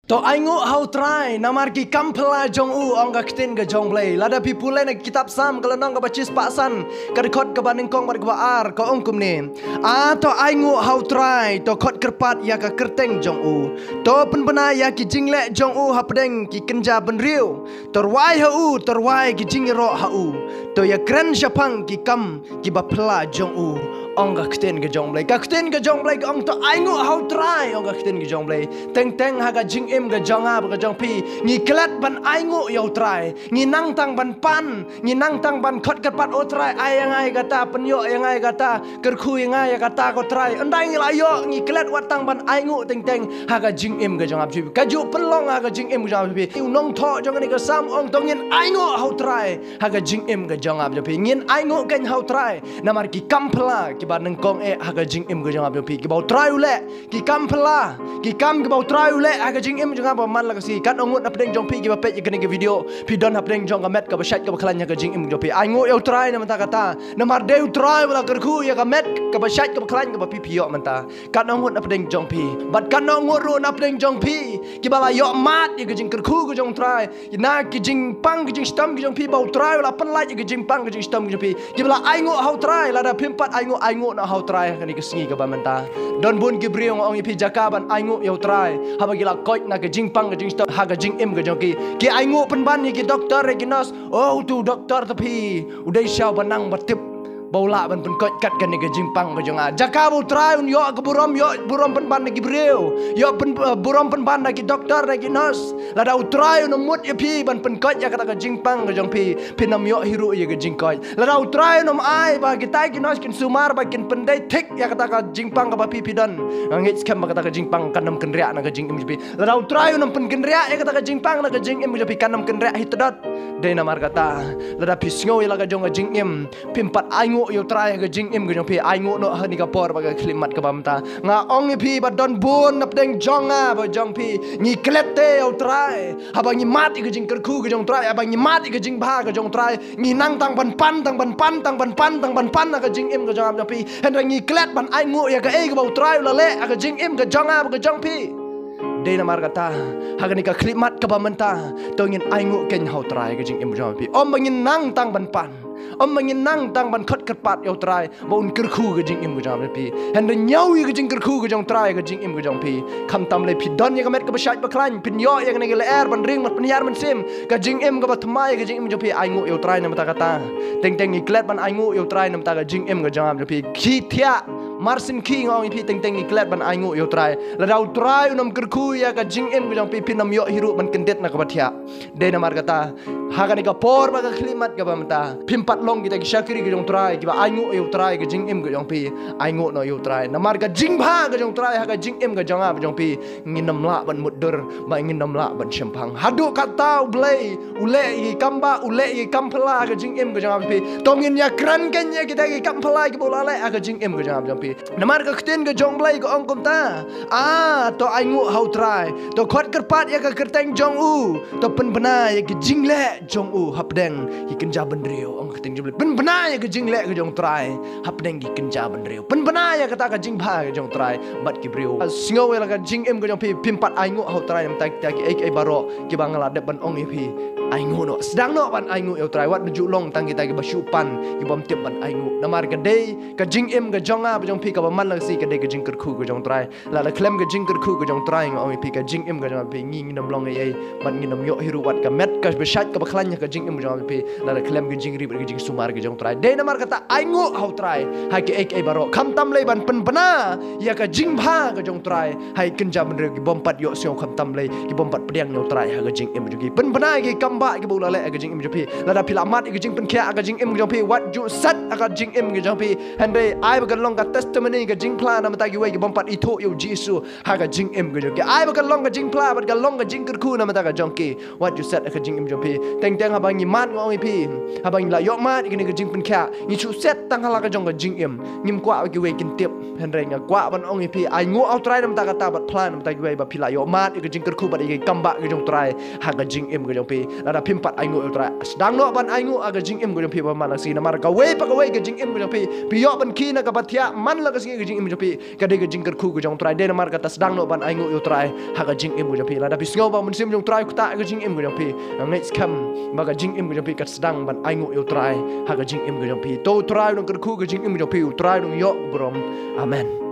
To aingu how try namar ki kampela jong u ongga ktin ga jong play lada pi pulai na kitab sam kalau nong ga bacis paksan ka record ka baning kong bar ka ar ka ongkum ni to aingu how try to khot kerpat ya ka kerteng jong u to penbena ya ki jingle jong u hapdeng ki kenja ben riu terwai ha u terwai ki jingro ha u to ya kren syapang ki kam ki bapla jong u ongga ktin ga jong play ka ktin ga jong play ong to aingu how try ongga ktin ga jong play teng teng ha ga jing im ga jong a ga jong pi ngi klat ban aingu yo try ngi nang tang ban pan ngi nang tang ban khot kat o try ai yang ai kata penyo yang ai kata kerkhu yang ai kata ko try andai ngi layo ngi klat wat tang ban aingu teng teng ha ga jing im ga jong ap ka ju penlong ha ga jing im ga jong pi nong tho jong ni ga sam ong tong ngin aingu how try ha ga jing im ga jong ap pi ngin aingu ken how try namar ki kampla ki ban nang kong ha ga jing im ga jong ap pi ki bau try ule ki kampla ki kam ki bau try ule ha ga jing im jong ap man la ka si kan ongut na pedeng jong pi ki ba pet ki ni video pi don na pedeng jong ka met ka ba shat ka ba klan ya ga jing im jong pi aingu yo try na mata kata namar deu try wala kerku ya ka met ka ba shat ka ba klan ka ba pi pi yo manta kan ongut na pedeng jong pi bat kan ongut ru na pedeng jong pi ki ba la yo mat ya ga jing kerku ga jong try na ki jing pang ki jing stam ki jong pi ba try wala pen la ki jing pang ki jing stam ki jong pi ki ba la aingu how try la da pimpat aingu na how try ka ni ka singi ka ba manta don bun ki briong ong pi jakaban aingu yo try ha ba gila koi na ka jing pang ka jing stam ha ka jing im ka jong ki aingu pen ban ni ki doktor ki nas oh tu doktor tapi udai syau banang batip baula ban pen kot kat kan ni ka jing pang ka jong a jaka bu try un yo ka burom pen ban ki breu yo pen burom pen ban ki doktor ki nas la da try un mut ye pi ban pen kot ya kata ka jing pang ka jong pi pinam yo hiru ye ka jing kot la da try un ai ba ki tai ki nas kin sumar ba kin pendai thik ya kata ka jing pang ka ba pi dan ngit skam ba kata ka jing pang kanam ken ria na ka jing im pi la da try un pen ken ria ya kata ka jing pang na ka jing im pi kanam ken ria hitdot de na mar kata la da pi sngo ya la ka jong ka jing im pimpat ai yo try ga jing im ga pi ai no hani ka por ba ga klimat ka bamta nga ong pi ba don bun nap deng jonga ba jong pi ni klete yo try ha ba ni mat ga jing kerku ga jong try ha ba ni mat ga jing ba ga jong try ni nang tang ban pan ga jing im ga jong pi hen ni klet ban ai ngo ya ga e ga ba try la le ga jing im ga jonga ba ga jong pi de na mar kata hagani ka klimat ka bamta to ngin ai ngo ken hau try ga jing im jong pi om ngin nang tang ban pan om ngin nang tang ban khat kat pat yo try bon kerku ga jing im ga jong pi hen nyau ga jing kerku ga jong try ga jing im ga jong pi kham tam le pi don ya ga met ka ba shat ba klan pin yo ya ga ne ga er ban ring mat pin yar man sim ga jing im ga ba thmai ga jing im jong pi ai ngo yo try na mata kata teng teng ni klet ban ai ngo yo try na mata ga jing im ga jong pi khi thia marsin ki ngong pi teng teng ni klet ban ai ngo yo try la dau try unam kerku ya ga jing im ga jong pi pinam yo hiru ban kendet na ka ba thia de na mar kata hagani ka por ba ga klimat ga ba mata pimpat long kita ki syakiri ga jong try ki ba ai ngo yo try ga jing im ga jong pi ai ngo no yo try na mar ga jing ba ga jong try ha ga jing im ga jong a ba jong pi nginam la ban mudur ba nginam la ban syempang hadu kata blay ule i kamba ule i kampla ga jing im ga jong pi tongin ya kran ken ya kita ki kampla ki bola le ga jing im ga jong pi na mar ga kten ga jong blay ga ong kom ta to ai ngo how try to khot kerpat ya ga kerteng jong u to pen bena ya ki jing le jong u hapdeng hi kenja bendrio ong kten jong pen bena ya ki jing le ga jong try hapdeng ki kenja bendrio pen bena ya kata ka jing ba ga jong try bat ki brio singo la ga jing em ga jong pi pimpat ai ngo how try nam tak ki ai baro ki bangala de ban ong pi ai ngo no sedang no ban ai ngo yo try wat ju long tang kita ki ba shu pan ki bom tip ban ai ngo namar ga de ka jing em ga jong a ba jong pi ka ba man la si ka de ga jing kerku ga jong try la klem ga jing kerku ga jong try ngo pi ka jing em ga jong pi ngi nam long ai ban ngi nam yo hiru wat ka met ka ba shat ka ba klan ka jing em jong pi la klem ga jing ri ga jing sumar ga jong try de namar kata ai ngo how try ha ki ai baro kham tam le ban pen bana ya ka jing ba ga jong try hai kenja ben re ki bom pat yo sio kham tam le ki bom pat pediang yo try ha ga jing em ju ki pen bana ki kamba ki bola le ga jing em ju pi la da pilamat ga jing pen kya ga jing em jong pi wat ju sat ga jing em ga jong pi han be ai ba ga long ga testimony ga jing plan na mata ki we ki bom pat itho yo jisu ha ga jing em ga jong ki ai ba ga long ga jing plan ba ga long ga jing kerku na mata ga jong ki wat ju sat ga jing em jong pi teng teng ha ba ngi mat ngong pi ha ba ngi la yo mat ki ni ga jing pen kya ni chu set tang hala ga jong ga jing em ngim kwa ki we kin tip han re nga kwa ban ong pi ai ngo out try na mata ga ta bat plan na mata ki we ba pila yo mat ga jing kerku ba ki kamba ga jong try ha ga jing em ga jong pi la da pimpat ai ngo try sedang no ban ai ngo ga jing em ga jong pi ba man si na mar ka we pa ga away ke jing im ke jong pi pi yo ban ki na ka bathia man la ka sing ke jing im jong pi ka de ke jing ker khu ke jong trai de na mar ka tas dang no ban ai ngu yo trai ha ka jing im ke jong pi la da pi sngo ba mun sim jong trai ku ta ke jing im ke jong pi ngai skam ba ka jing im ke jong pi ka sedang ban ai ngu yo trai ha ka jing im ke jong pi to trai no ker khu ke jing im ke jong pi trai no yo brom amen